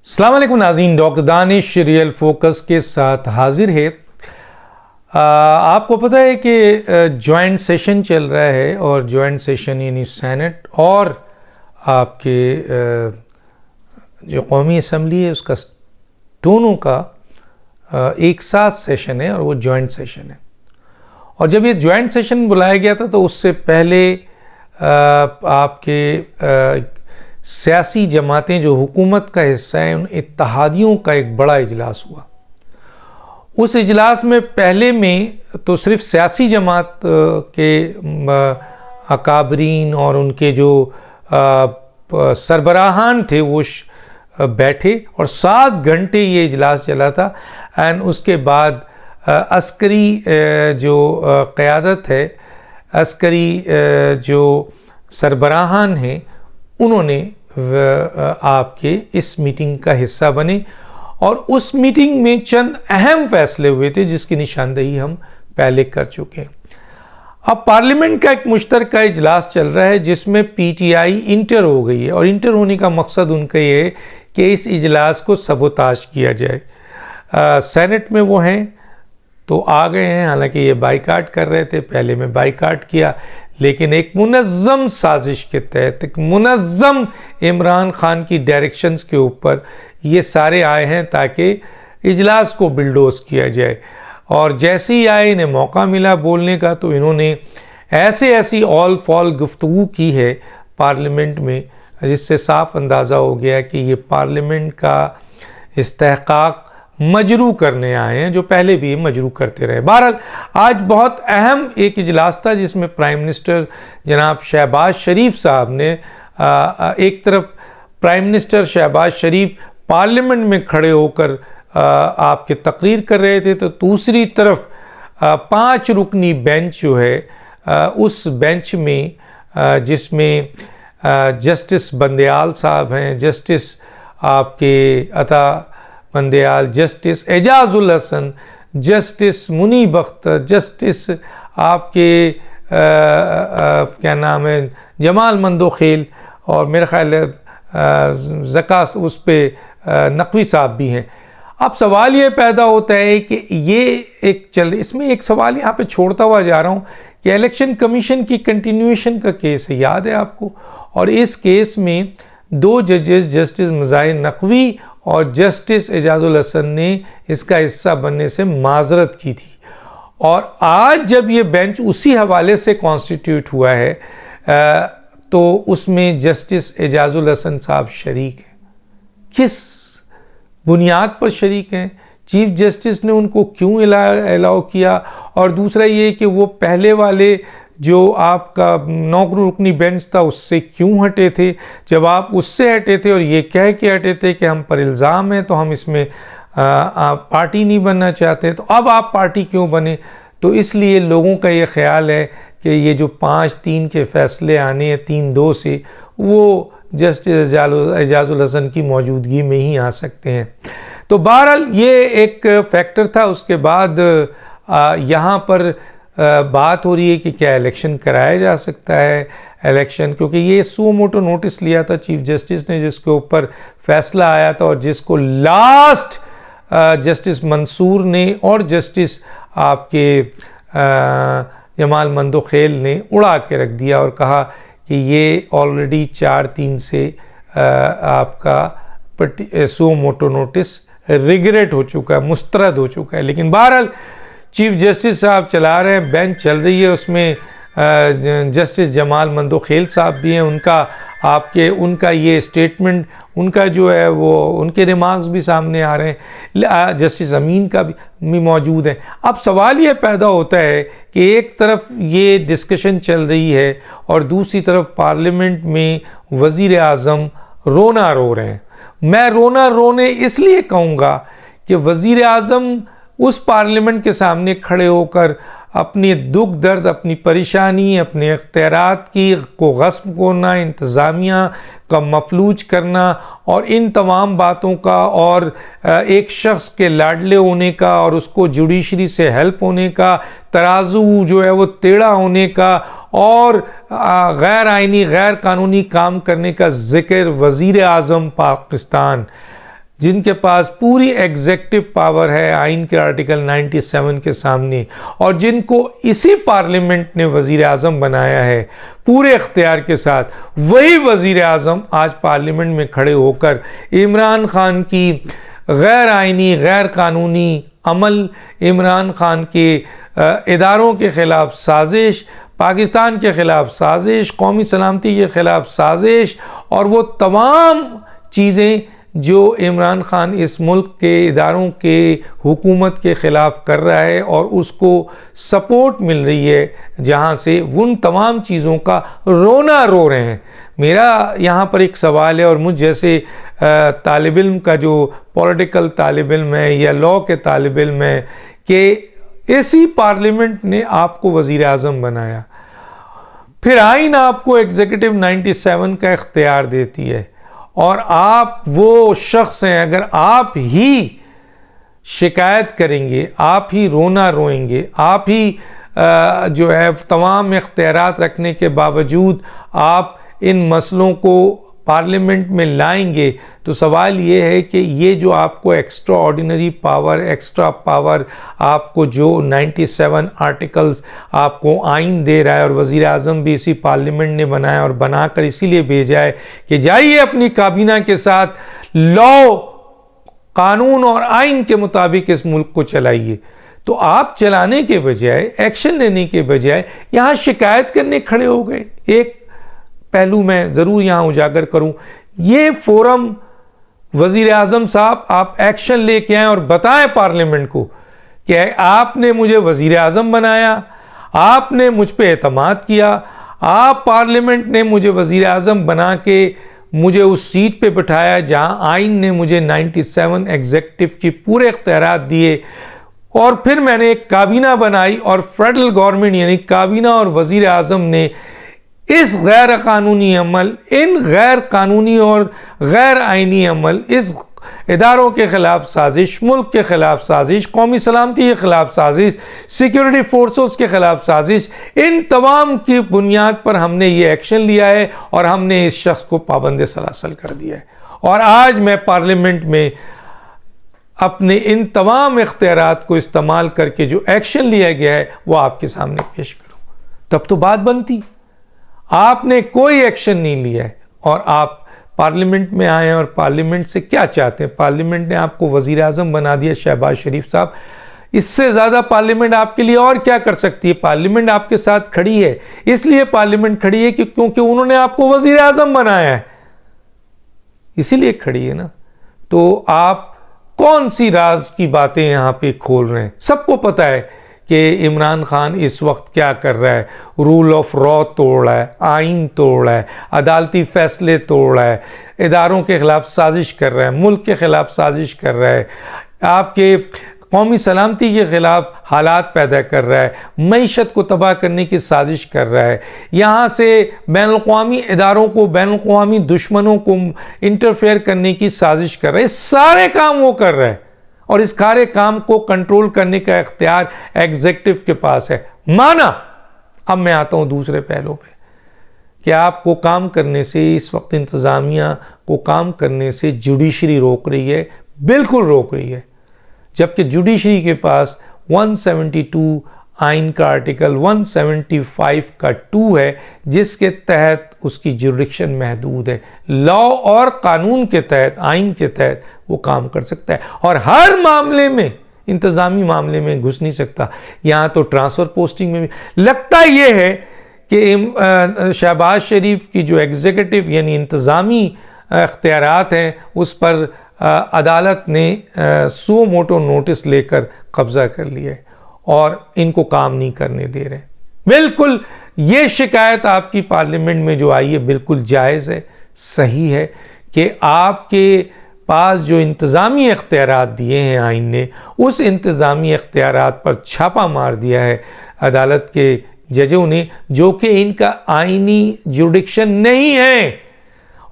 अस्सलाम वालेकुम नाज़रीन, डॉक्टर दानिश रियल फोकस के साथ हाजिर है। आपको पता है कि जॉइंट सेशन चल रहा है और जॉइंट सेशन यानी सेनेट और आपके जो कौमी असम्बली है उसका दोनों का एक साथ सेशन है और वो जॉइंट सेशन है। और जब ये जॉइंट सेशन बुलाया गया था तो उससे पहले आपके सियासी जमातें जो हुकूमत का हिस्सा है उन इत्तेहादियों का एक बड़ा इजलास हुआ। उस इजलास में पहले में तो सिर्फ सियासी जमात के अकाबरीन और उनके जो सरबराहान थे वो बैठे और 7 घंटे ये इजलास चला था। एंड उसके बाद अस्करी जो क़यादत है, अस्करी जो सरबराहान हैं, उन्होंने आपके इस मीटिंग का हिस्सा बने और उस मीटिंग में चंद अहम फैसले हुए थे जिसकी निशानदेही हम पहले कर चुके हैं। अब पार्लियामेंट का एक मुश्तरका इजलास चल रहा है जिसमें पीटीआई इंटर हो गई है और इंटर होने का मकसद उनका ये है कि इस इजलास को सबोताज किया जाए। सेनेट में वो हैं तो आ गए हैं, हालांकि ये बाइकाट कर रहे थे, पहले में बाइकाट किया, लेकिन एक मुनज़्ज़म साजिश के तहत, एक मुनज़्ज़म इमरान खान की डायरेक्शंस के ऊपर ये सारे आए हैं ताकि इजलास को बिल्डोज किया जाए। और जैसे ही आए, इन्हें मौका मिला बोलने का, तो इन्होंने ऐसी ऑल फॉल गुफ्तगू की है पार्लियामेंट में जिससे साफ अंदाज़ा हो गया कि ये पार्लियामेंट का इस्तेहकाक मजरू करने आए हैं, जो पहले भी मजरू करते रहे। बहरहाल आज बहुत अहम एक इजलास था जिसमें प्राइम मिनिस्टर जनाब शहबाज शरीफ साहब ने एक तरफ प्राइम मिनिस्टर शहबाज शरीफ पार्लियामेंट में खड़े होकर आपके तकरीर कर रहे थे, तो दूसरी तरफ 5 रुकनी बेंच जो है उस बेंच में जिसमें जस्टिस बंदयाल साहब हैं, जस्टिस आपके Ata Bandial, justice Ijazul Hasan, justice Munib Akhtar, justice आपके क्या नाम है जमाल मंदोखेल, और मेरा ख्याल है ज़कास उस पे नकवी साहब भी हैं। अब सवाल ये पैदा होता है कि ये इसमें एक सवाल यहाँ पे छोड़ता हुआ जा रहा हूँ कि इलेक्शन कमीशन की कंटिन्यूएशन का केस है, याद है आपको, और इस केस में 2 जजेस जस्टिस मज़ाहिर नकवी और जस्टिस एजाजुल हसन ने इसका हिस्सा बनने से माजरत की थी। और आज जब ये बेंच उसी हवाले से कॉन्स्टिट्यूट हुआ है तो उसमें जस्टिस एजाजुल हसन साहब शरीक हैं। किस बुनियाद पर शरीक हैं? चीफ जस्टिस ने उनको क्यों अलाउ किया? और दूसरा ये कि वो पहले वाले जो आपका 9 रुकनी बेंच था उससे क्यों हटे थे? जब आप उससे हटे थे और ये कह के हटे थे कि हम पर इल्ज़ाम है तो हम इसमें आप पार्टी नहीं बनना चाहते, तो अब आप पार्टी क्यों बने? तो इसलिए लोगों का ये ख्याल है कि ये जो 5-3 के फैसले आने हैं 3-2 से, वो जस्टिस एजाजुल हसन की मौजूदगी में ही आ सकते हैं। तो बहरहाल ये एक फैक्टर था। उसके बाद यहाँ पर बात हो रही है कि क्या इलेक्शन कराया जा सकता है। इलेक्शन, क्योंकि ये सो मोटो नोटिस लिया था चीफ जस्टिस ने जिसके ऊपर फैसला आया था और जिसको लास्ट जस्टिस मंसूर ने और जस्टिस आपके जमाल मंदोखेल ने उड़ा के रख दिया और कहा कि ये ऑलरेडी 4-3 से आपका सो मोटो नोटिस रिग्रेट हो चुका है, मुस्तरद हो चुका है। लेकिन बहरहाल चीफ जस्टिस साहब चला रहे हैं, बेंच चल रही है, उसमें जस्टिस जमाल मंदोखेल साहब भी हैं। उनका ये स्टेटमेंट, उनका जो है वो उनके रिमार्क्स भी सामने आ रहे हैं, जस्टिस अमीन का भी मौजूद है। अब सवाल ये पैदा होता है कि एक तरफ ये डिस्कशन चल रही है और दूसरी तरफ पार्लियामेंट में वज़ीर आज़म रोना रो रहे हैं। मैं रोने इसलिए कहूँगा कि वज़ीर आज़म उस पार्लियामेंट के सामने खड़े होकर अपनी दुख दर्द, अपनी परेशानी, अपने इख्तियारात को गस्म करना, इंतज़ामिया का मफलूज करना और इन तमाम बातों का और एक शख्स के लाडले होने का और उसको जुडिशरी से हेल्प होने का, तराजू जो है वो टेढ़ा होने का और गैर आइनी गैर कानूनी काम करने का जिक्र वज़ीर आज़म पाकिस्तान जिनके पास पूरी एग्जेक्टिव पावर है आइन के आर्टिकल 97 के सामने, और जिनको इसी पार्लियामेंट ने वज़ीर आज़म बनाया है पूरे इख्तियार के साथ, वही वज़ीर आज़म आज पार्लियामेंट में खड़े होकर इमरान खान की गैर आइनी गैर कानूनी अमल, इमरान खान के इदारों के ख़िलाफ़ साजिश, पाकिस्तान के ख़िलाफ़ साजिश, कौमी सलामती के ख़िलाफ़ साजिश, और वो तमाम चीज़ें जो इमरान खान इस मुल्क के इदारों के हुकूमत के ख़िलाफ़ कर रहा है और उसको सपोर्ट मिल रही है, जहाँ से उन तमाम चीज़ों का रोना रो रहे हैं। मेरा यहाँ पर एक सवाल है, और मुझ जैसे तालिब इल्म का जो पॉलिटिकल तालिब इल्म है या लॉ के तालिब इल्म है, कि इसी पार्लियामेंट ने आपको वज़ीर आज़म बनाया, फिर आइन आपको एग्जीक्यूटिव 97 का इख्तियार देती है, और आप वो शख्स हैं, अगर आप ही शिकायत करेंगे, आप ही रोना रोएंगे, आप ही जो है तमाम इख्तियारात रखने के बावजूद आप इन मसलों को पार्लियामेंट में लाएंगे, तो सवाल ये है कि ये जो आपको extra ordinary power, extra power आपको जो 97 आर्टिकल्स आपको आइन दे रहा है, और वज़ीर आज़म भी इसी पार्लियामेंट ने बनाया और बनाकर इसीलिए भेजा है कि जाइए अपनी काबीना के साथ लॉ, कानून और आइन के मुताबिक इस मुल्क को चलाइए। तो आप चलाने के बजाय, एक्शन लेने के बजाय यहाँ शिकायत करने खड़े हो गए। एक पहलू मैं ज़रूर यहाँ उजागर करूँ, ये फोरम वज़ीर आज़म साहब आप एक्शन लेके आए और बताएं पार्लियामेंट को कि आपने मुझे वज़ीर आज़म बनाया, आपने मुझ पे एतमाद किया, आप पार्लियामेंट ने मुझे वज़ीर आज़म बना के मुझे उस सीट पे बिठाया जहां आइन ने मुझे 97 एग्जीक्यूटिव की पूरे इख्तियारात दिए, और फिर मैंने एक काबीना बनाई, और फेडरल गवर्नमेंट यानी काबीना और वज़ीर आज़म ने इस गैर कानूनी अमल, इन गैर कानूनी और गैर आइनी अमल, इस इदारों के ख़िलाफ़ साजिश, मुल्क के ख़िलाफ़ साजिश, कौमी सलामती के ख़िलाफ़ साजिश, सिक्योरिटी फोर्सेस के ख़िलाफ़ साजिश, इन तमाम की बुनियाद पर हमने ये एक्शन लिया है और हमने इस शख्स को पाबंद सलासल कर दिया है। और आज मैं पार्लियामेंट में अपने इन तमाम इख्तियारात को इस्तेमाल करके जो एक्शन लिया गया है वो आपके सामने पेश करूँ, तब तो बात बनती। आपने कोई एक्शन नहीं लिया है, और आप पार्लियामेंट में आए हैं, और पार्लियामेंट से क्या चाहते हैं? पार्लियामेंट ने आपको वज़ीर आज़म बना दिया शहबाज शरीफ साहब, इससे ज़्यादा पार्लियामेंट आपके लिए और क्या कर सकती है? पार्लियामेंट आपके साथ खड़ी है, इसलिए पार्लियामेंट खड़ी है कि क्योंकि उन्होंने आपको वज़ीर आज़म बनाया है, इसीलिए खड़ी है ना। तो आप कौन सी राज की बातें यहाँ पे खोल रहे हैं? सबको पता है कि इमरान खान इस वक्त क्या कर रहा है, रूल ऑफ लॉ तोड़ रहा है, आइन तोड़ रहा है, अदालती फैसले तोड़ रहा है, इदारों के ख़िलाफ़ साजिश कर रहा है, मुल्क के ख़िलाफ़ साजिश कर रहा है, आपके कौमी सलामती के ख़िलाफ़ हालात पैदा कर रहा है, मईशत को तबाह करने की साजिश कर रहा है, यहाँ से बैनुल-अक़वामी इदारों को, बैनुल-अक़वामी दुश्मनों को इंटरफेयर करने की साजिश कर रहा है। सारे काम वो कर रहा है, और इस सारे काम को कंट्रोल करने का इख्तियार एग्जीक्यूटिव के पास है। माना। अब मैं आता हूं दूसरे पहलू पे कि आपको काम करने से, इस वक्त इंतज़ामिया को काम करने से जुडिशरी रोक रही है, बिल्कुल रोक रही है, जबकि जुडिशरी के पास 172 आइन का आर्टिकल 175 का 2 है, जिसके तहत उसकी जुरिडिक्शन महदूद है। लॉ और कानून के तहत, आइन के तहत वो काम कर सकता है, और हर मामले में, इंतज़ामी मामले में घुस नहीं सकता। यहाँ तो ट्रांसफ़र पोस्टिंग में भी लगता ये है कि शहबाज शरीफ की जो एग्जीक्यूटिव यानी इंतज़ामी इख्तियारात हैं, उस पर अदालत ने सो मोटो नोटिस लेकर कब्ज़ा कर लिया है और इनको काम नहीं करने दे रहे। बिल्कुल ये शिकायत आपकी पार्लियामेंट में जो आई है बिल्कुल जायज़ है, सही है कि आपके पास जो इंतज़ामी इख्तियारात दिए हैं आइन ने, उस इंतज़ामी इख्तियारात पर छापा मार दिया है अदालत के जजों ने, जो कि इनका आइनी जुरिडिक्शन नहीं है,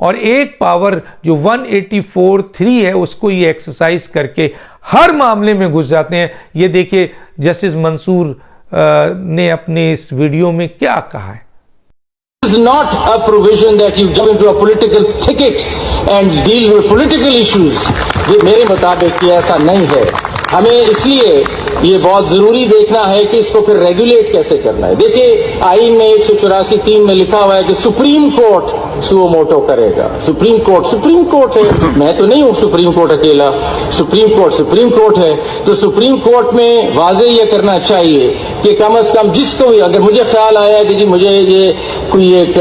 और एक पावर जो 184(3) है उसको ये एक्सरसाइज करके हर मामले में घुस जाते हैं। ये देखिए जस्टिस मंसूर ने अपने इस वीडियो में क्या कहा है। It is not a provision that you jump into a political thicket and deal with political issues, मेरे मुताबिक ये ऐसा नहीं है। हमें इसलिए ये बहुत जरूरी देखना है कि इसको फिर रेगुलेट कैसे करना है। देखिए आईन में 184(3) में लिखा हुआ है कि सुप्रीम कोर्ट सुओ मोटो करेगा। सुप्रीम कोर्ट है, मैं तो नहीं हूं सुप्रीम कोर्ट अकेला, सुप्रीम कोर्ट है। तो सुप्रीम कोर्ट में वाजे ये करना चाहिए कि कम से कम जिसको भी, अगर मुझे ख्याल आया कि जी मुझे ये कोई एक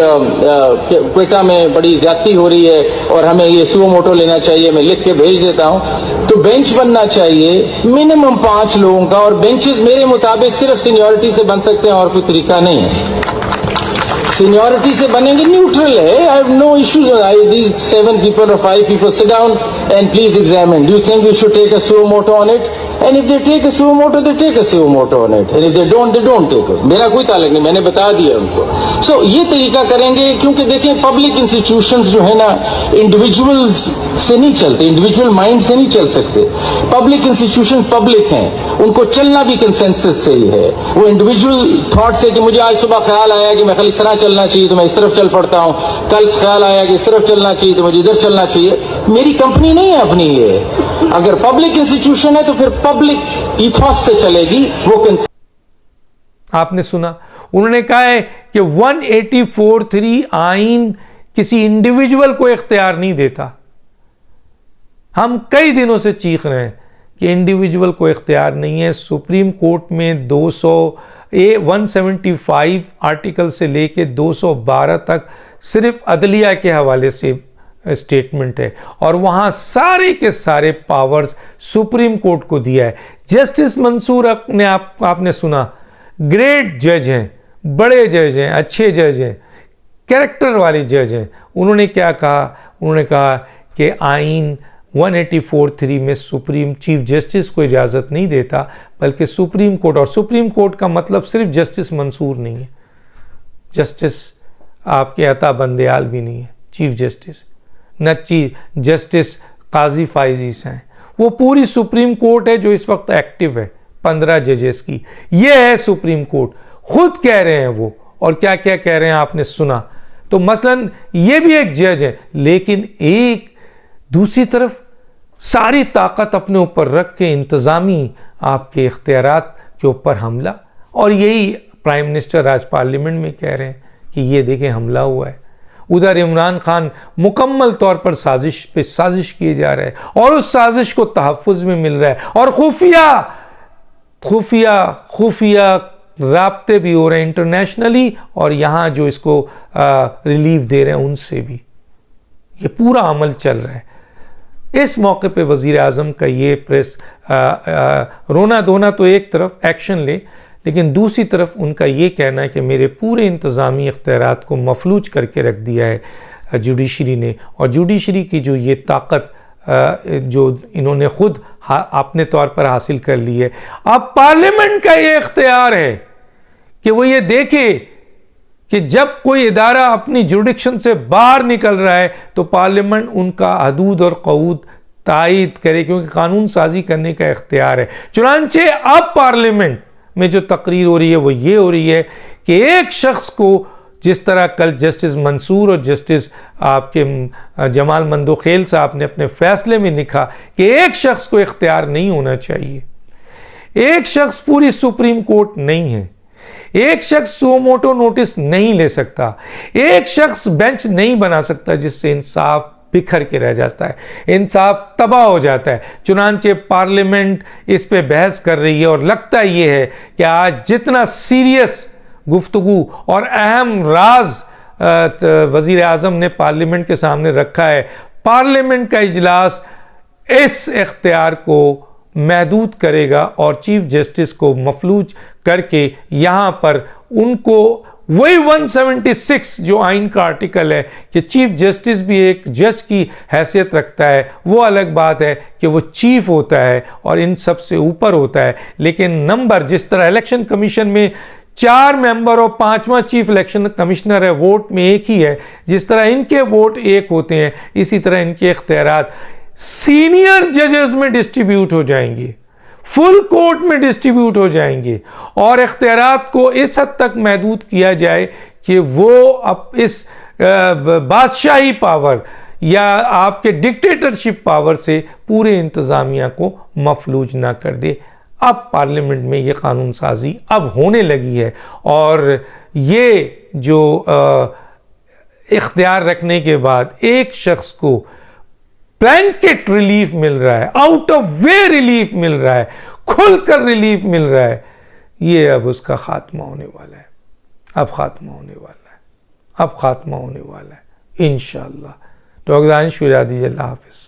क्वेटा में बड़ी ज्यादती हो रही है और हमें ये सुओ मोटो लेना चाहिए, मैं लिख के भेज देता हूं, तो बेंच बनना चाहिए मिनिमम 5 लोगों का। और बेंचेस मेरे मुताबिक सिर्फ सीनियरिटी से बन सकते हैं और कोई तरीका नहीं है। सीनियरिटी से बनेंगे, न्यूट्रल है, I have no issues. These 7 people or 5 people sit down and please examine. Do you think we should take a suo moto on it? And if they take a suo moto, they take a suo moto on it. And if they don't take it. मेरा कोई ताल्लुक नहीं, मैंने बता दिया उनको। So ये तरीका करेंगे, क्योंकि देखें पब्लिक इंस्टीट्यूशंस जो है ना, इंडिविजुअल्स से नहीं चलते, इंडिविजुअल माइंड से नहीं चल सकते। पब्लिक इंस्टीट्यूशंस पब्लिक हैं, उनको चलना भी कंसेंसस से ही है। वो इंडिविजुअल थॉट से कि मुझे आज सुबह ख्याल आया कि मैं खाली इस तरह चलना चाहिए तो मैं इस तरफ चल पड़ता हूं, कल ख्याल आया कि इस तरफ चलना चाहिए तो मुझे इधर चलना चाहिए। मेरी कंपनी नहीं है अपनी ये। अगर पब्लिक इंस्टीट्यूशन है तो फिर पब्लिक ईथॉस से चलेगी वो। आपने सुना, उन्होंने कहा है कि 184(3) आइन किसी इंडिविजुअल को इख्तियार नहीं देता। हम कई दिनों से चीख रहे हैं कि इंडिविजुअल को इख्तियार नहीं है। सुप्रीम कोर्ट में 175 आर्टिकल से लेके 212 तक सिर्फ अदलिया के हवाले से स्टेटमेंट है और वहाँ सारे के सारे पावर्स सुप्रीम कोर्ट को दिया है। जस्टिस मंसूर ने आपने सुना, ग्रेट जज हैं, बड़े जज हैं, अच्छे जज हैं, कैरेक्टर वाले जज हैं। उन्होंने क्या कहा? उन्होंने कहा कि आइन 184(3) में सुप्रीम चीफ जस्टिस को इजाज़त नहीं देता, बल्कि सुप्रीम कोर्ट, और सुप्रीम कोर्ट का मतलब सिर्फ जस्टिस मंसूर नहीं है, जस्टिस आपके अता बंदयाल भी नहीं है चीफ जस्टिस, न चीफ जस्टिस काजी फाइजीस हैं। वो पूरी सुप्रीम कोर्ट है जो इस वक्त एक्टिव है, 15 जजेस की। ये है सुप्रीम कोर्ट, खुद कह रहे हैं वो। और क्या क्या कह रहे हैं आपने सुना। तो मसलन ये भी एक जज है, लेकिन एक दूसरी तरफ सारी ताकत अपने ऊपर रख के इंतज़ामी आपके इख्तियारात के ऊपर हमला। और यही प्राइम मिनिस्टर आज पार्लियामेंट में कह रहे हैं कि ये देखें हमला हुआ है। उधर इमरान खान मुकम्मल तौर पर साजिश पे साजिश किए जा रहे हैं और उस साजिश को तहफ़्फ़ुज़ में मिल रहा है और खुफिया राब्ते भी हो रहे हैं इंटरनेशनली, और यहाँ जो इसको रिलीफ दे रहे हैं उनसे भी ये पूरा अमल चल रहा है। इस मौके पे वज़ीर आज़म का ये प्रेस रोना धोना तो एक तरफ एक्शन ले, लेकिन दूसरी तरफ उनका ये कहना है कि मेरे पूरे इंतज़ामी इख्तियारात को मफलूज करके रख दिया है जुडिशरी ने, और जुडिशरी की जो ये ताकत जो इन्होंने खुद अपने तौर पर हासिल कर ली है, अब पार्लियामेंट का ये इख्तियार है कि वो ये देखे कि जब कोई इदारा अपनी जुडिक्शन से बाहर निकल रहा है तो पार्लियामेंट उनका हदूद और क़ऊद तायद करे, क्योंकि कानून साजी करने का इख्तियार है। चुनांचे अब पार्लियामेंट में जो तकरीर हो रही है वो ये हो रही है कि एक शख्स को, जिस तरह कल जस्टिस मंसूर और जस्टिस आपके जमाल मंदोखेल साहब ने अपने फैसले में लिखा कि एक शख्स को इख्तियार नहीं होना चाहिए, एक शख्स पूरी सुप्रीम कोर्ट नहीं है, एक शख्स सुओ मोटो नोटिस नहीं ले सकता, एक शख्स बेंच नहीं बना सकता जिससे इंसाफ बिखर के रह जाता है, इंसाफ तबाह हो जाता है। चुनांचे पार्लियामेंट इस पे बहस कर रही है और लगता ये है कि आज जितना सीरियस गुफ्तगू और अहम राज वज़ीर आज़म ने पार्लियामेंट के सामने रखा है, पार्लियामेंट का इजलास इस इख्तियार को महदूद करेगा और चीफ जस्टिस को मफलूज करके यहाँ पर उनको वही 176 जो आइन का आर्टिकल है कि चीफ जस्टिस भी एक जज की हैसियत रखता है, वो अलग बात है कि वो चीफ होता है और इन सब से ऊपर होता है। लेकिन नंबर, जिस तरह इलेक्शन कमीशन में 4 मेंबर और 5वां चीफ इलेक्शन कमिश्नर है, वोट में एक ही है, जिस तरह इनके वोट एक होते हैं, इसी तरह इनके इख्तियारात सीनियर जजेस में डिस्ट्रीब्यूट हो जाएंगे, फुल कोर्ट में डिस्ट्रीब्यूट हो जाएंगे और इख्तियारात को इस हद तक महदूद किया जाए कि वो अब इस बादशाही पावर या आपके डिक्टेटरशिप पावर से पूरे इंतज़ामिया को मफलूज ना कर दे। अब पार्लियामेंट में ये कानून साजी अब होने लगी है और ये जो इख्तियार रखने के बाद एक शख्स को ब्लैंकेट रिलीफ मिल रहा है, आउट ऑफ वे रिलीफ मिल रहा है, खुलकर रिलीफ मिल रहा है, ये अब उसका खात्मा होने वाला है। अब खात्मा होने वाला है, अब खात्मा होने वाला है इंशाअल्लाह। डॉक्टर दानिश इरादी, अल्लाह हाफिज़।